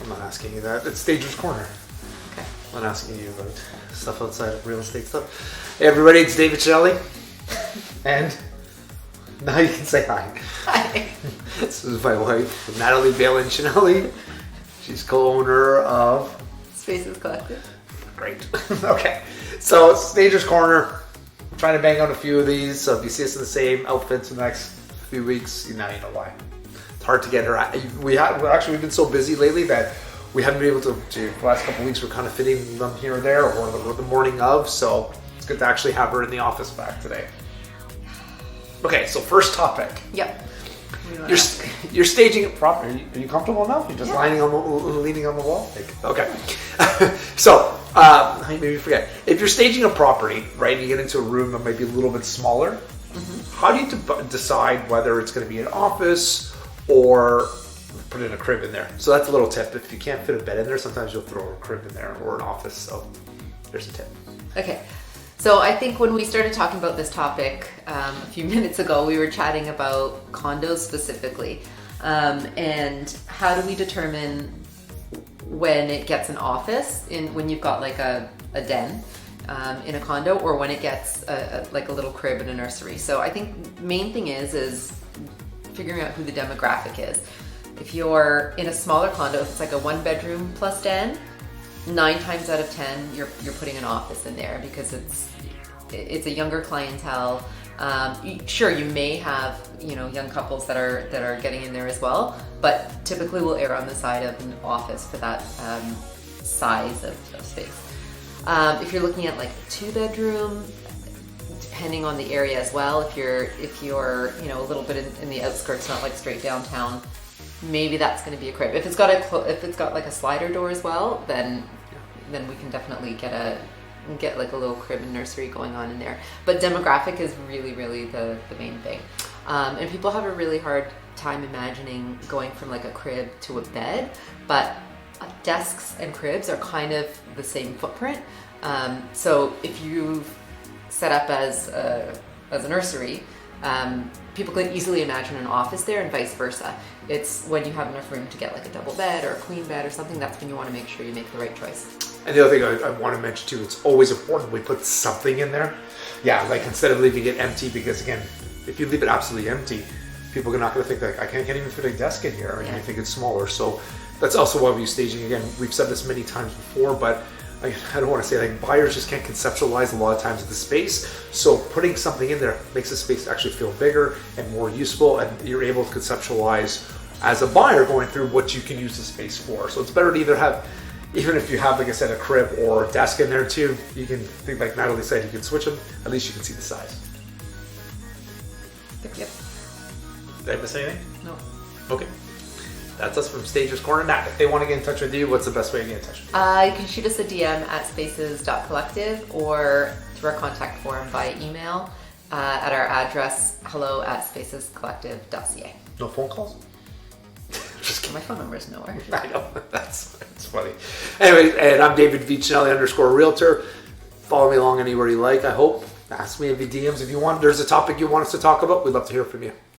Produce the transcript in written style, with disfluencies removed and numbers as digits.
I'm not asking you that. It's Stager's Corner. Okay. I'm not asking you about stuff outside of real estate stuff. Hey everybody, it's David Cinelli. And now you can say hi. Hi. This is my wife, Natalie Balin Cinelli. She's co-owner of Spaces Collective. Great. Okay. So Stager's Corner. I'm trying to bang out a few of these. So if you see us in the same outfits in the next few weeks, now you know why. It's hard to get her. We've been so busy lately that we haven't been able to the last couple of weeks, we're kind of fitting them here or there, or the morning of. So it's good to actually have her in the office back today. Okay, so first topic. Yep. You're staging it properly. Are you comfortable enough? You're just leaning on the wall? Okay. So, maybe forget. If you're staging a property, right, and you get into a room that might be a little bit smaller, how do you decide whether it's going to be an office or put in a crib in there? So that's a little tip. If you can't fit a bed in there, sometimes you'll throw a crib in there or an office. So there's a tip. Okay. So I think when we started talking about this topic a few minutes ago, we were chatting about condos specifically. And how do we determine when it gets an office, when you've got like a den in a condo, or when it gets like a little crib in a nursery? So I think main thing is figuring out who the demographic is. If you're in a smaller condo, if it's like a 1-bedroom plus den, 9 times out of 10 you're putting an office in there because it's a younger clientele. Sure, you may have young couples that are getting in there as well, but typically we'll err on the side of an office for that size of space. If you're looking at like a 2-bedroom, depending on the area as well, if you're a little bit in the outskirts, not like straight downtown, maybe that's going to be a crib. If it's got like a slider door as well, then we can definitely get like a little crib and nursery going on in there. But demographic is really, really the main thing. And people have a really hard time imagining going from like a crib to a bed, but desks and cribs are kind of the same footprint. So if you've set up as a nursery, people can easily imagine an office there, and vice versa. It's when you have enough room to get like a double bed or a queen bed or something, that's when you want to make sure you make the right choice. And the other thing I want to mention too, it's always important we put something in there. Yeah, like instead of leaving it empty, because again, if you leave it absolutely empty, people are not going to think like, I can't even fit a desk in here, and you think it's smaller. So that's also why we're staging. Again, we've said this many times before, but I don't want to say like buyers just can't conceptualize a lot of times the space. So putting something in there makes the space actually feel bigger and more useful, and you're able to conceptualize as a buyer going through what you can use the space for. So it's better to either have, even if you have, like I said, a crib or a desk in there too, you can think like Natalie said, you can switch them. At least you can see the size. Yep. Did I miss anything? No. Okay. That's us from Stager's Corner. Nat, if they want to get in touch with you, what's the best way to get in touch? You can shoot us a DM at spaces.collective or through our contact form by email at our address hello@spacescollective.ca. No phone calls? Just kidding. My phone number is nowhere. I know. That's funny. Anyway, and I'm David V. Cinelli _realtor. Follow me along anywhere you like, I hope. Ask me in the DMs if you want. There's a topic you want us to talk about. We'd love to hear from you.